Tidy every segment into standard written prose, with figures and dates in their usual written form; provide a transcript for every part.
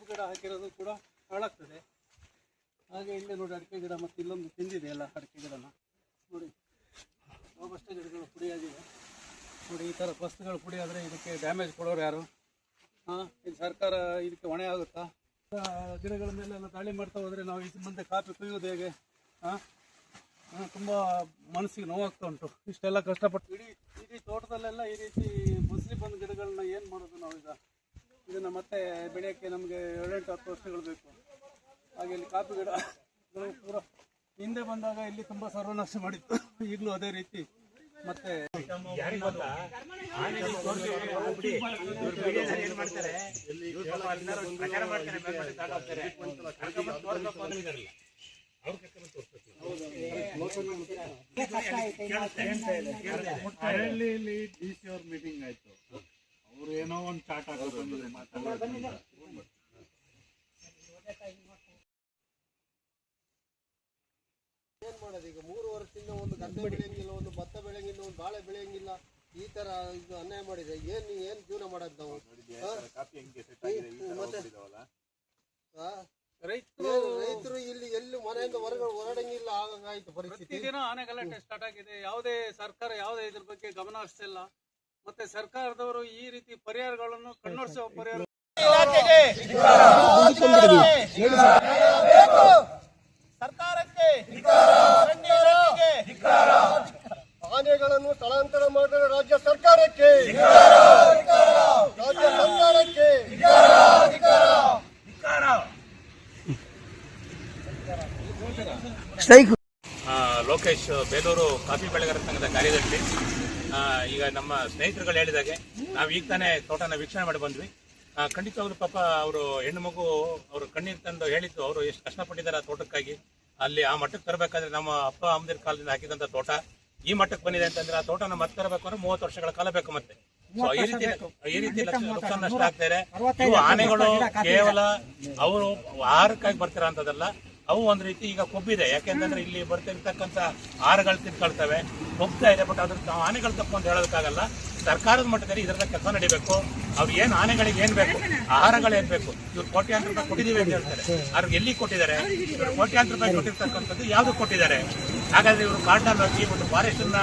ಗಿಡ ಹಾಕಿರೋದು ಕೂಡ ಹಾಳಾಗ್ತದೆ. ಹಾಗೆ ಇಲ್ಲೇ ನೋಡಿ ಅಡಿಕೆ ಗಿಡ ಮತ್ತು ಇಲ್ಲೊಂದು ತಿಂದಿದೆ ಎಲ್ಲ ಅಡಿಕೆ ಗಿಡನ ನೋಡಿ. ರೋಬಸ್ಟ ಗಿಡಗಳು ಪುಡಿಯಾಗಿದೆ ನೋಡಿ. ಈ ಥರ ವಸ್ತುಗಳು ಪುಡಿ ಆದರೆ ಇದಕ್ಕೆ ಡ್ಯಾಮೇಜ್ ಕೊಡೋರು ಯಾರು? ಇದು ಸರ್ಕಾರ ಇದಕ್ಕೆ ಹೊಣೆ ಆಗುತ್ತಾ? ಗಿಡಗಳ ಮೇಲೆಲ್ಲ ದಾಳಿ ಮಾಡ್ತಾ ಹೋದರೆ ನಾವು ಇದು ಮುಂದೆ ಕಾಫಿ ಕುಯ್ಯೋದು ಹೇಗೆ? ತುಂಬ ಮನಸ್ಸಿಗೆ ನೋವಾಗ್ತಾ ಉಂಟು. ಇಷ್ಟೆಲ್ಲ ಕಷ್ಟಪಟ್ಟು ಇಡೀ ತೋಟದಲ್ಲೆಲ್ಲ ಈ ರೀತಿ ಮುಸ್ಲಿ ಬಂದ ಗಿಡಗಳನ್ನ ಏನು ಮಾಡೋದು ನಾವೀಗ? ಇದನ್ನು ಮತ್ತೆ ಬೆಳೆಯೋಕ್ಕೆ ನಮಗೆ 7-8-10 ವರ್ಷಗಳು ಬೇಕು. ಹಾಗೆ ಇಲ್ಲಿ ಕಾಫಿ ಗಿಡಗಳು ಪೂರ ಹಿಂದೆ ಬಂದಾಗ ಇಲ್ಲಿ ತುಂಬ ಸರ್ವನಾಶ ಮಾಡಿತ್ತು. ಈಗಲೂ ಅದೇ ರೀತಿ ಮತ್ತೆ ಅರಳ್ಳಿಯಲ್ಲಿ DC ಅವ್ರ ಮೀಟಿಂಗ್ ಆಯ್ತು. ಅವ್ರು ಏನೋ ಒಂದು ಚಾಟ್ ಆಗೋದು ಏನ್ ಮಾಡೋದು ಈಗ? 3 ವರ್ಷದಿಂದ ಒಂದು ಗದ್ದೆ ಬೆಳೆಯಂಗಿಲ್ಲ, ಒಂದು ಭತ್ತ ಬೆಳೆಯಂಗಿಲ್ಲ, ಒಂದು ಬಾಳೆ ಬೆಳೆಯಂಗಿಲ್ಲ. ಈ ತರ ಇದು ಅನ್ಯಾಯ ಮಾಡಿದ್ರೆ ಏನ್ ಜೀವನ ಮಾಡೋದು ನಾವು? ರೈತರು ಇಲ್ಲಿ ಎಲ್ಲಿ ಮನೆಯಿಂದ ಹೊರಡಂಗಿಲ್ಲ ಆಗಾಯ್ತು ಪರಿಸ್ಥಿತಿ. ಪ್ರತಿದಿನ ಆನೆ ಗಲಾಟೆ ಸ್ಟಾರ್ಟ್ ಆಗಿದೆ. ಯಾವುದೇ ಸರ್ಕಾರ ಯಾವುದೇ ಇದ್ರ ಬಗ್ಗೆ ಗಮನ ಹರಿಸ್ತಿಲ್ಲ. ಮತ್ತೆ ಸರ್ಕಾರದವರು ಈ ರೀತಿ ಪರಿಹಾರಗಳನ್ನು ಕಣ್ಣೋಡಿಸುವ ಪರಿಹಾರ ಸರ್ಕಾರಕ್ಕೆ ಆನೆಗಳನ್ನು ಸ್ಥಳಾಂತರ ಮಾಡಿದ ರಾಜ್ಯ ಸರ್ಕಾರಕ್ಕೆ ಲೋಕೇಶ್ ಬೇಲೂರು ಕಾಫಿ ಬೆಳೆಗಾರರ ಸಂಘದ ಕಾರ್ಯದರ್ಶಿ. ಈಗ ನಮ್ಮ ಸ್ನೇಹಿತರುಗಳು ಹೇಳಿದಾಗೆ ನಾವು ಈಗ ತಾನೇ ತೋಟನ ವೀಕ್ಷಣೆ ಮಾಡಿ ಬಂದ್ವಿ. ಖಂಡಿತವಾಗ್ಲೂ ಪಾಪ ಅವರು ಹೆಣ್ಣು ಮಗು ಅವರು ಕಣ್ಣೀರು ತಂದು ಹೇಳಿದ್ದು, ಅವರು ಎಷ್ಟು ಕಷ್ಟಪಟ್ಟಿದ್ದಾರೆ ಆ ತೋಟಕ್ಕಾಗಿ. ಅಲ್ಲಿ ಆ ಮಟ್ಟಕ್ಕೆ ತರಬೇಕಾದ್ರೆ ನಮ್ಮ ಅಪ್ಪ ಅಮ್ಮದಿರ ಕಾಲದಿಂದ ಹಾಕಿದಂತ ತೋಟ ಈ ಮಟ್ಟಕ್ಕೆ ಬಂದಿದೆ ಅಂತಂದ್ರೆ ಆ ತೋಟನ ಮತ್ತೆ ತರಬೇಕು ಅಂದ್ರೆ 30 ವರ್ಷಗಳ ಕಾಲ ಬೇಕು. ಮತ್ತೆ ಈ ರೀತಿ ನುಕ್ಸಾನ್ ನಷ್ಟ ಆಗ್ತಾ ಇದೆ. ಇವು ಆನೆಗಳು ಕೇವಲ ಅವರು ಆಹಾರಕ್ಕಾಗಿ ಬರ್ತಿರೋಂಥದ್ದಲ್ಲ, ಅವು ಒಂದ್ ರೀತಿ ಈಗ ಕೊಬ್ಬಿದೆ. ಯಾಕೆಂತಂದ್ರೆ ಇಲ್ಲಿ ಬರ್ತಿರ್ತಕ್ಕಂಥ ಆಹಾರಗಳು ತಿನ್ಕೊಳ್ತವೆ, ಕೊಬ್ತಾ ಇದೆ. ಬಟ್ ಅದ್ರ ಆನೆಗಳು ತಪ್ಪು ಅಂತ ಹೇಳೋದಕ್ಕಾಗಲ್ಲ. ಸರ್ಕಾರದ ಮಟ್ಟದಲ್ಲಿ ಇದರ ಕೆಲಸ ನಡೀಬೇಕು. ಅವ್ರು ಏನ್ ಆನೆಗಳಿಗೆ ಏನ್ ಬೇಕು, ಆಹಾರಗಳು ಏನ್ ಬೇಕು, ಇವ್ರು ಕೋಟ್ಯಾಂತರ ರೂಪಾಯಿ ಕೊಟ್ಟಿದೀವಿ ಅಂತ ಹೇಳ್ತಾರೆ. ಅವ್ರಿಗೆ ಎಲ್ಲಿ ಕೊಟ್ಟಿದ್ದಾರೆ? ಇವ್ರು ಕೋಟ್ಯಾಂತರ ರೂಪಾಯಿ ಕೊಟ್ಟಿರ್ತಕ್ಕಂಥದ್ದು ಯಾವ್ದು ಕೊಟ್ಟಿದ್ದಾರೆ? ಹಾಗಾದ್ರೆ ಇವರು ಕಾಡ್ನಲ್ಲಿ ಹೋಗಿ ಒಂದು ಫಾರೆಸ್ಟ್ ಅನ್ನ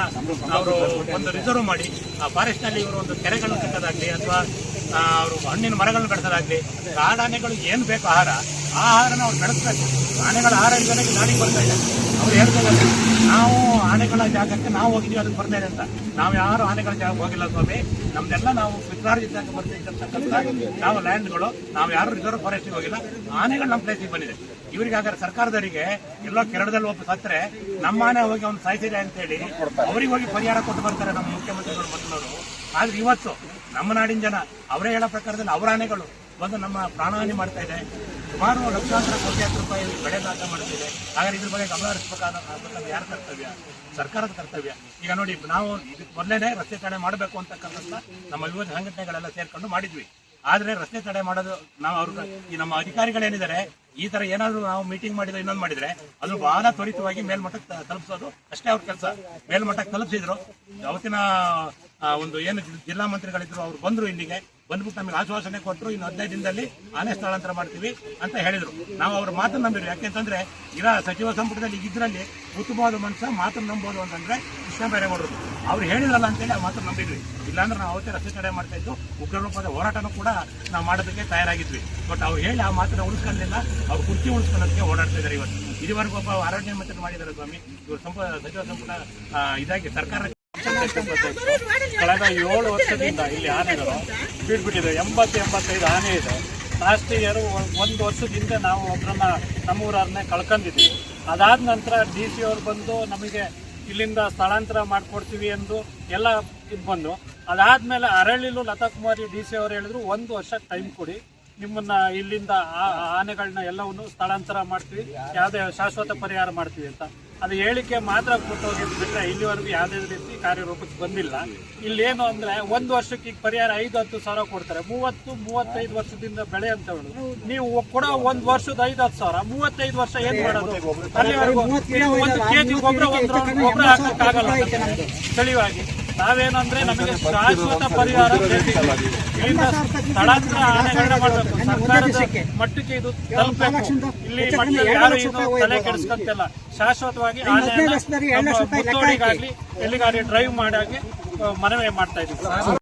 ಅವರು ಒಂದು ರಿಸರ್ವ್ ಮಾಡಿ ಆ ಫಾರೆಸ್ಟ್ ನಲ್ಲಿ ಇವರು ಒಂದು ಕೆರೆಗಳನ್ನು ಕಟ್ಟೋದಾಗ್ಲಿ ಅಥವಾ ಅವರು ಹಣ್ಣಿನ ಮರಗಳನ್ನು ಬೆಳೆಸೋದಾಗ್ಲಿ, ಕಾಡಾನೆಗಳು ಏನ್ ಬೇಕು ಆಹಾರ, ಆ ಆಹಾರನ ಅವ್ರು ಬೆಳೆಸ್ಬೇಕು. ಆನೆಗಳ ಆಹಾರ ಇಲ್ಲದೆ ನಾಡಿಗೆ ಬರ್ತಾ ಇದೆ. ಅವ್ರು ಹೇಳ್ತಾರೆ ನಾವು ಆನೆಗಳ ಜಾಗಕ್ಕೆ ನಾವು ಹೋಗಿದ್ದೀವಿ ಅದಕ್ಕೆ ಬರ್ತಾ ಇದೆ ಅಂತ. ನಾವು ಯಾರು ಆನೆಗಳ ಜಾಗಕ್ಕೆ ಹೋಗಿಲ್ಲ ಸ್ವಾಮಿ. ನಮ್ದೆಲ್ಲ ನಾವು ಪಿತ್ರಾರ್ಜಿತ ಬರ್ತಿರ್ತಕ್ಕಂಥ ನಾವು ಲ್ಯಾಂಡ್ಗಳು, ನಾವು ಯಾರು ರಿಸರ್ವ್ ಫಾರೆಸ್ಟ್ಗೆ ಹೋಗಿಲ್ಲ. ಆನೆಗಳು ನಮ್ಮ ಪ್ಲೇಸಿಗೆ ಬಂದಿದೆ. ಇವರಿಗೆ ಹಾಗಾದ್ರೆ ಸರ್ಕಾರದವರಿಗೆ ಎಲ್ಲೋ ಕೆರಡದಲ್ಲಿ ಒಬ್ಬ ಸತ್ತರೆ ನಮ್ಮ ಆನೆ ಹೋಗಿ ಅವ್ನು ಸಾಯ್ತಿದೆ ಅಂತ ಹೇಳಿ ಅವ್ರಿಗೆ ಹೋಗಿ ಪರಿಹಾರ ಕೊಟ್ಟು ಬರ್ತಾರೆ ನಮ್ಮ ಮುಖ್ಯಮಂತ್ರಿಗಳು ಮೊದಲವರು. ಆದ್ರೆ ಇವತ್ತು ನಮ್ಮ ನಾಡಿನ ಜನ ಅವರೇ ಹೇಳೋ ಪ್ರಕಾರದಲ್ಲಿ ಅವರ ಆನೆಗಳು ಬಂದು ನಮ್ಮ ಪ್ರಾಣಹಾನಿ ಮಾಡ್ತಾ ಇದೆ. ಸುಮಾರು ಲಕ್ಷಾಂತರ ಕೋಟ್ಯಾಂತರ ರೂಪಾಯಿ ಬೆಳೆ ನಾಶ ಮಾಡ್ತಿದೆ. ಹಾಗಾದ್ರೆ ಇದ್ರ ಬಗ್ಗೆ ಗಮನ ಹರಿಸಬೇಕಾದ ಯಾರ ಕರ್ತವ್ಯ? ಸರ್ಕಾರದ ಕರ್ತವ್ಯ. ಈಗ ನೋಡಿ, ನಾವು ಇದಕ್ಕೆ ಮೊದಲೇನೆ ರಸ್ತೆ ತಡೆ ಮಾಡಬೇಕು ಅಂತಕ್ಕಂಥ ನಮ್ಮ ವಿವಿಧ ಸಂಘಟನೆಗಳೆಲ್ಲ ಸೇರ್ಕೊಂಡು ಮಾಡಿದ್ವಿ. ಆದ್ರೆ ರಸ್ತೆ ತಡೆ ಮಾಡೋದು ನಾವು ಅವ್ರಿಗೆ ಈ ನಮ್ಮ ಅಧಿಕಾರಿಗಳೇನಿದ್ದಾರೆ ಈ ತರ ಏನಾದ್ರು ನಾವು ಮೀಟಿಂಗ್ ಮಾಡಿದ್ರೆ ಇನ್ನೊಂದು ಮಾಡಿದ್ರೆ ಅದು ಬಹಳ ತ್ವರಿತವಾಗಿ ಮೇಲ್ಮಟ್ಟಕ್ಕೆ ತಲುಪಿಸೋದು ಅಷ್ಟೇ ಅವ್ರ ಕೆಲಸ. ಮೇಲ್ಮಟ್ಟಕ್ಕೆ ತಲುಪಿಸಿದ್ರು. ಅವತ್ತಿನ ಒಂದು ಏನು ಜಿಲ್ಲಾ ಮಂತ್ರಿಗಳಿದ್ರು ಅವ್ರು ಬಂದ್ರು, ಇಲ್ಲಿಗೆ ಬಂದ್ಬಿಟ್ಟು ನಮಗೆ ಆಶ್ವಾಸನೆ ಕೊಟ್ಟರು, ಇನ್ನು 15 ದಿನದಲ್ಲಿ ಆನೆ ಸ್ಥಳಾಂತರ ಮಾಡ್ತೀವಿ ಅಂತ ಹೇಳಿದ್ರು. ನಾವು ಅವ್ರ ಮಾತನ್ನು ನಂಬಿದ್ರು. ಯಾಕೆಂತಂದ್ರೆ ಸಚಿವ ಸಂಪುಟದಲ್ಲಿ ಇದ್ರಲ್ಲಿ ಉತ್ತಮವಾದ ಮನುಷ್ಯ ಮಾತನ್ನು ನಂಬೋದು ಅಂತಂದ್ರೆ ಕೃಷ್ಣ ಬೈರೇಗೌಡರು. ಅವ್ರು ಹೇಳಿದ್ರಲ್ಲ ಅಂತೇಳಿ ಆ ಮಾತನ್ನು ನಂಬಿದ್ವಿ. ಇಲ್ಲಾಂದ್ರೆ ನಾವು ಅವತ್ತೇ ರಸ್ತೆ ತಡೆ ಮಾಡ್ತಾ ಇದ್ದು ಉಗ್ರ ರೂಪದ ಹೋರಾಟನೂ ಕೂಡ ನಾವು ಮಾಡೋದಕ್ಕೆ ತಯಾರಾಗಿದ್ವಿ. ಬಟ್ ಅವ್ರು ಹೇಳಿ ಆ ಮಾತನ್ನ ಉಳಿಸ್ಕೊಂಡಿಲ್ಲ. ಅವ್ರು ಕುರ್ಚಿ ಉಳಿಸ್ಕೊಳ್ಳೋದಕ್ಕೆ ಓಡಾಡ್ತಾ ಇದ್ದಾರೆ. ಇವತ್ತು ಇದುವರೆಗೂ ಒಬ್ಬ ಅರಣ್ಯ ಮಂತ್ರಿ ಮಾಡಿದ್ದಾರೆ ಸ್ವಾಮಿ. ಇವರು ಸಚಿವ ಸಂಪುಟ ಇದಾಗಿ ಸರ್ಕಾರ ಕಳೆದ 7 ವರ್ಷದಿಂದ ಇಲ್ಲಿ ಆನೆಗಳು ಬಿಡ್ಬಿಟ್ಟಿದೆ. 80-85 ಆನೆ ಇದೆ. ಲಾಸ್ಟ್ ಇಯರ್ 1 ವರ್ಷದಿಂದ ನಾವು ಒಬ್ಬರನ್ನ ನಮ್ಮೂರನ್ನೇ ಕಳ್ಕೊಂಡಿದ್ವಿ. ಅದಾದ ನಂತರ DC ಅವ್ರು ಬಂದು ನಮಗೆ ಇಲ್ಲಿಂದ ಸ್ಥಳಾಂತರ ಮಾಡಿಕೊಡ್ತೀವಿ ಎಂದು ಎಲ್ಲ ಇದು ಬಂದು, ಅದಾದ್ಮೇಲೆ ಅರಳಿಲು ಲತಾ ಕುಮಾರಿ DC ಅವರು ಹೇಳಿದ್ರು 1 ವರ್ಷ ಟೈಮ್ ಕೊಡಿ, ನಿಮ್ಮನ್ನ ಇಲ್ಲಿಂದ ಆನೆಗಳನ್ನ ಎಲ್ಲವನ್ನು ಸ್ಥಳಾಂತರ ಮಾಡ್ತೀವಿ, ಯಾವುದೇ ಶಾಶ್ವತ ಪರಿಹಾರ ಮಾಡ್ತೀವಿ ಅಂತ. ಅದು ಹೇಳಿಕೆ ಮಾತ್ರ ಕೊಟ್ಟು ಹೋಗಿದ್ದು ಬಿಟ್ಟರೆ ಇಲ್ಲಿವರೆಗೂ ಯಾವುದೇ ರೀತಿ ಕಾರ್ಯರೂಪಕ್ಕೆ ಬಂದಿಲ್ಲ. ಇಲ್ಲೇನು ಅಂದರೆ 1 ವರ್ಷಕ್ಕೆ ಈಗ ಪರಿಹಾರ 5-10 ಸಾವಿರ ಕೊಡ್ತಾರೆ. 30-35 ವರ್ಷದಿಂದ ಬೆಳೆ ಅಂತ ಹೇಳೋದು. ನೀವು ಕೊಡೋ 1 ವರ್ಷದ 5-10 ಸಾವಿರ 35 ವರ್ಷ ಏನು ಮಾಡೋದು? ಅಲ್ಲಿವರೆಗೂ 1 kg ಗೊಬ್ಬರ ಹಾಕೋಕ್ಕಾಗಲ್ಲ ಸ್ಥಳೀಯವಾಗಿ. ನಾವೇನಂದ್ರೆ ನಮಗೆ ಶಾಶ್ವತ ಪರಿಹಾರ ಬೇಕಿಲ್ಲ. ಇಲ್ಲಿಂದ ಸ್ಥಳಾಂತರ ಆನೆಗಳನ್ನ ಮಾಡಬೇಕು. ಸರ್ಕಾರದ ಮಟ್ಟಕ್ಕೆ ಇದು ತಲುಪಬೇಕು. ಇಲ್ಲಿ ಮಟ್ಟದಲ್ಲಿ ಯಾರು ಇದು ತಲೆ ಕೆಡಿಸ್ಕೊಂತಿಲ್ಲ. ಶಾಶ್ವತವಾಗಿ ಆನೆಯನ್ನ ನಮ್ಮ ಮುತ್ತೋಡಿಗಾಗ್ಲಿ ಎಲ್ಲಿಗಾಗಲಿ ಡ್ರೈವ್ ಮಾಡಾಗಿ ಮನವಿ ಮಾಡ್ತಾ ಇದ್ದೀವಿ.